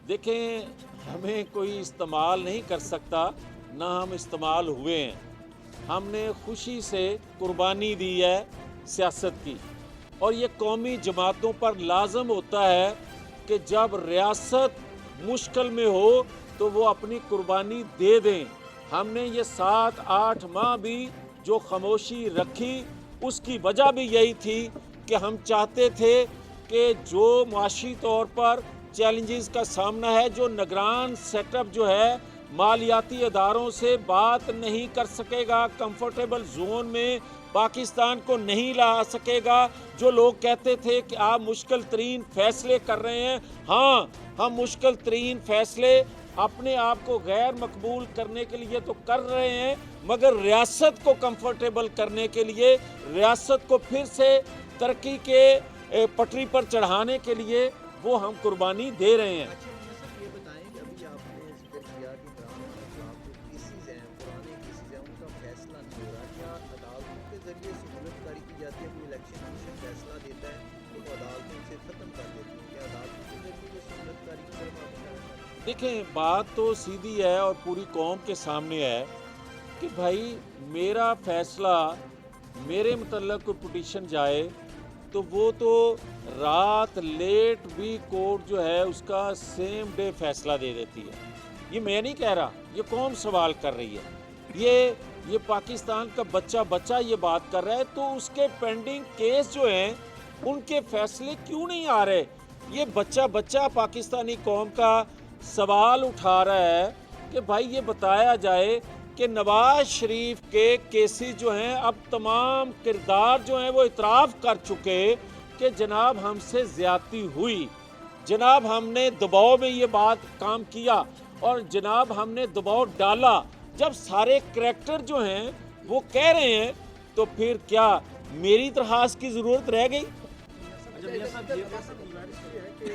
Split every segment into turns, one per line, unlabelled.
देखें, हमें कोई इस्तेमाल नहीं कर सकता, ना हम इस्तेमाल हुए हैं। हमने खुशी से कुर्बानी दी है सियासत की, और ये कौमी जमातों पर लाजम होता है कि जब रियासत मुश्किल में हो तो वो अपनी कुर्बानी दे दें। हमने ये 7-8 माह भी जो खामोशी रखी, उसकी वजह भी यही थी कि हम चाहते थे कि जो मुआशी तौर पर चैलेंजेस का सामना है, जो निगरान सेटअप जो है मालियाती अदारों से बात नहीं कर सकेगा, कंफर्टेबल जोन में पाकिस्तान को नहीं ला सकेगा। जो लोग कहते थे कि आप मुश्किल तरीन फैसले कर रहे हैं, हाँ, हम मुश्किल तरीन फैसले अपने आप को गैर मकबूल करने के लिए तो कर रहे हैं, मगर रियासत को कंफर्टेबल करने के लिए, रियासत को फिर से तरक्की के पटरी पर चढ़ाने के लिए वो हम कुर्बानी दे रहे हैं।
अच्छा मुझे सर ये बताएं कि अभी आपने जिक्र किया कि इमरान खान साहब जो केसेस हैं, पुराने केसेस हैं, उनका फैसला नहीं हो रहा। क्या अदालतों के जरिए सहूलतकारी की जाती है? कोई इलेक्शन कमीशन फैसला देता है तो वो अदालतों से ख़त्म कर देती है। क्या अदालतों के जरिए जो सहूलतकारी की तरफ आप इशारा कर रहे हैं?
देखें, बात तो सीधी है और पूरी कौम के सामने है कि भाई मेरा फैसला, मेरे मतलब कोई पिटीशन जाए तो वो तो रात लेट भी कोर्ट जो है उसका सेम डे फैसला दे देती है। ये मैं नहीं कह रहा, ये कौम सवाल कर रही है। ये पाकिस्तान का बच्चा ये बात कर रहा है, तो उसके पेंडिंग केस जो हैं उनके फैसले क्यों नहीं आ रहे? ये बच्चा पाकिस्तानी कौम का सवाल उठा रहा है कि भाई ये बताया जाए कि नवाज शरीफ के केसेस जो हैं, अब तमाम किरदार जो हैं वो इतराफ़ कर चुके कि जनाब हमसे ज़्यादती हुई, जनाब हमने दबाव में ये बात काम किया और जनाब हमने दबाव डाला। जब सारे करैक्टर जो हैं वो कह रहे हैं, तो फिर क्या मेरी दरखास्त की ज़रूरत रह गई?
अच्छा मियां साहब, ये गुजारिश ये है कि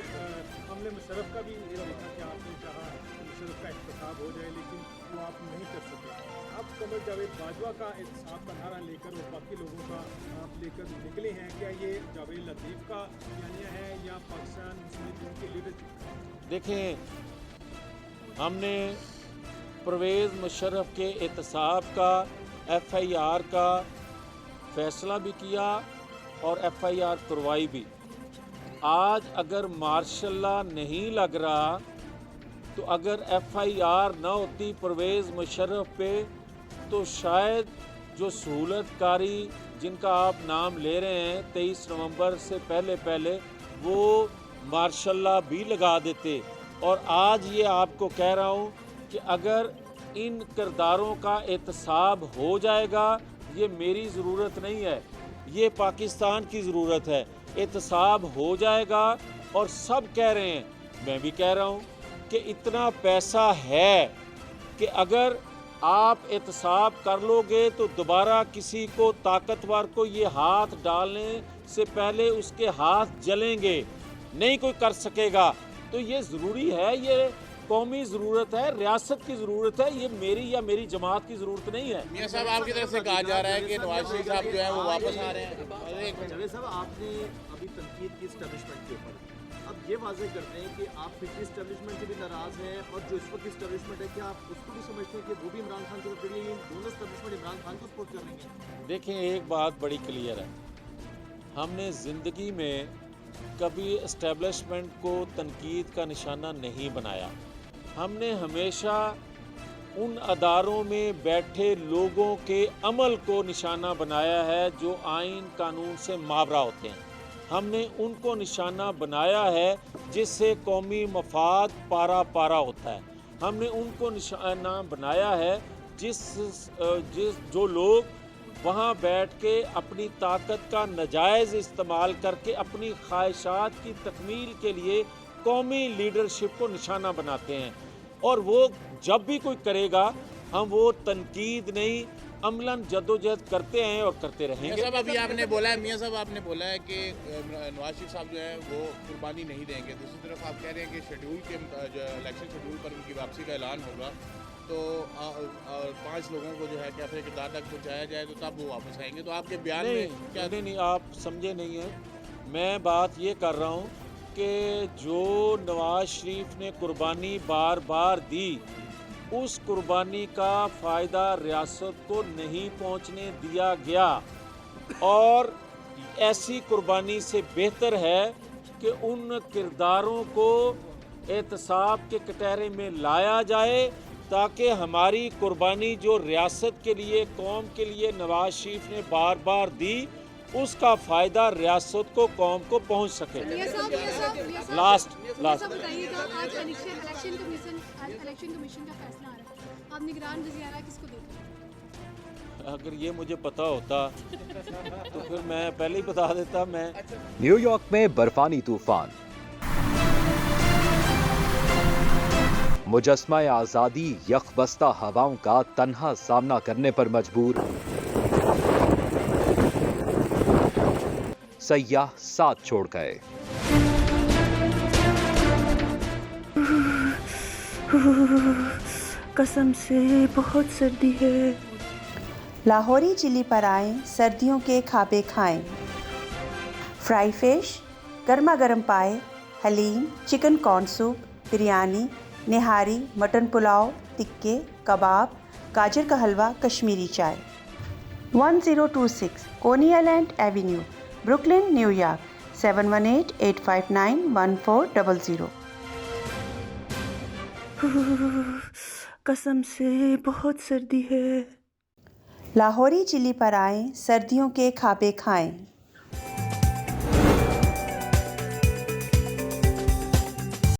हमने मुशर्रफ का भी ये लिखा कि आपने कहा मुशर्रफ का इंतखाब हो जाए, लेकिन वो आप नहीं कर सके। अब कमर जावेद बाजवा का इंतखाब का नारा लेकर और बाकी लोगों का आप लेकर निकले हैं, क्या ये जावेद लतीफ़ का बयानिया है या पाकिस्तान मुस्लिम लीग की लीडरशिप?
देखें, हमने परवेज़ मुशर्रफ के एहतसाब का FIR का फैसला भी किया और FIR करवाई भी। आज अगर मार्शल लॉ नहीं लग रहा, तो अगर FIR ना होती परवेज़ मुशर्रफ पे, तो शायद जो सहूलतकारी जिनका आप नाम ले रहे हैं 23 नवंबर से पहले वो मार्शल लॉ भी लगा देते। और आज ये आपको कह रहा हूँ कि अगर इन किरदारों का एहतसाब हो जाएगा, ये मेरी ज़रूरत नहीं है, ये पाकिस्तान की ज़रूरत है। एहतसाब हो जाएगा और सब कह रहे हैं, मैं भी कह रहा हूँ कि इतना पैसा है कि अगर आप एहतसाब कर लोगे तो दोबारा किसी को ताकतवर को ये हाथ डालने से पहले उसके हाथ जलेंगे, नहीं कोई कर सकेगा। तो ये ज़रूरी है, ये कौमी ज़रूरत है, रियासत की ज़रूरत है, ये मेरी या मेरी जमात की ज़रूरत नहीं है।
मियां साहब, आपकी तरफ से कहा जा रहा है कि नवाज शरीफ साहब जो है वो वापस आ रहे हैं। और एक मिनट,
जावेद साहब, आपने अभी तनकीद की इस्टेब्लिशमेंट के ऊपर, अब ये वाज़ेह करते हैं कि आप पिछली इस्टेब्लिशमेंट से भी नाराज़ हैं और जो इस वक्त इस्टेब्लिशमेंट है, क्या आप उसको भी समझते हैं कि वो भी इमरान खान की तरफ खड़ी है? ये दोनों इस्टेब्लिशमेंट इमरान खान को सपोर्ट कर रही है?
देखें, एक बात बड़ी क्लियर है, हमने ज़िंदगी में कभी इस्टेब्लिशमेंट को तनकीद का निशाना नहीं बनाया। हमने हमेशा उन अदारों में बैठे लोगों के अमल को निशाना बनाया है जो आइन कानून से मावरा होते हैं। हमने उनको निशाना बनाया है जिससे कौमी मफाद पारा पारा होता है। हमने उनको निशाना बनाया है जिस जो लोग वहाँ बैठ के अपनी ताकत का नाजायज़ इस्तेमाल करके अपनी ख्वाहिशात की तकमील के लिए कौमी लीडरशिप को निशाना बनाते हैं। और वो जब भी कोई करेगा, हम वो तनकीद नहीं, अमलन जद्दोजहद करते हैं और करते
मियां
रहेंगे।
साहब अभी आपने बोला है, मियां साहब आपने बोला है कि नवाज शरीफ साहब जो है वो कुर्बानी नहीं देंगे। दूसरी तरफ आप कह रहे हैं कि शेड्यूल के जो इलेक्शन शेड्यूल पर उनकी वापसी का ऐलान होगा, तो 5 लोगों को जो है क्या फिर किरदार तक पहुँचाया जाए तो तब वो वापस आएंगे। तो आपके बयान में क्या?
नहीं, आप समझे नहीं हैं। मैं बात ये कर रहा हूँ कि जो नवाज शरीफ ने कुर्बानी बार बार दी, उस कुर्बानी का फ़ायदा रियासत को नहीं पहुंचने दिया गया, और ऐसी कुर्बानी से बेहतर है कि उन किरदारों को एहतसाब के कटहरे में लाया जाए, ताकि हमारी कुर्बानी जो रियासत के लिए, कौम के लिए नवाज शरीफ ने बार बार दी, उसका फ़ायदा रियासत को, कौम को पहुंच सके। लास्ट
बताइएगा, आज इलेक्शन कमीशन का फैसला आ रहा है, आप निगरान वज़ीर-ए-आला किसको देते हैं?
अगर ये मुझे पता होता तो फिर मैं पहले ही बता देता। मैं
न्यूयॉर्क में बर्फानी तूफान, मुजस्मा आजादी यखबस्ता हवाओं का तन्हा सामना करने पर मजबूर, सयाह साथ छोड़ गए।
कसम से बहुत सर्दी है।
लाहौरी चिली पर आएं, सर्दियों के खाबे खाएं। फ्राई फिश, गर्मा गर्म पाए, haleem, chicken corn soup, biryani, nihari, mutton pulao, टिक्के, कबाब, गाजर का हलवा, कश्मीरी चाय। 1026 कोनी आइलैंड एवेन्यू, ब्रुकलिन, न्यूयॉर्क 7188591400।
कसम से बहुत सर्दी है।
लाहौरी चिली पर आएं, सर्दियों के खाबे खाएं।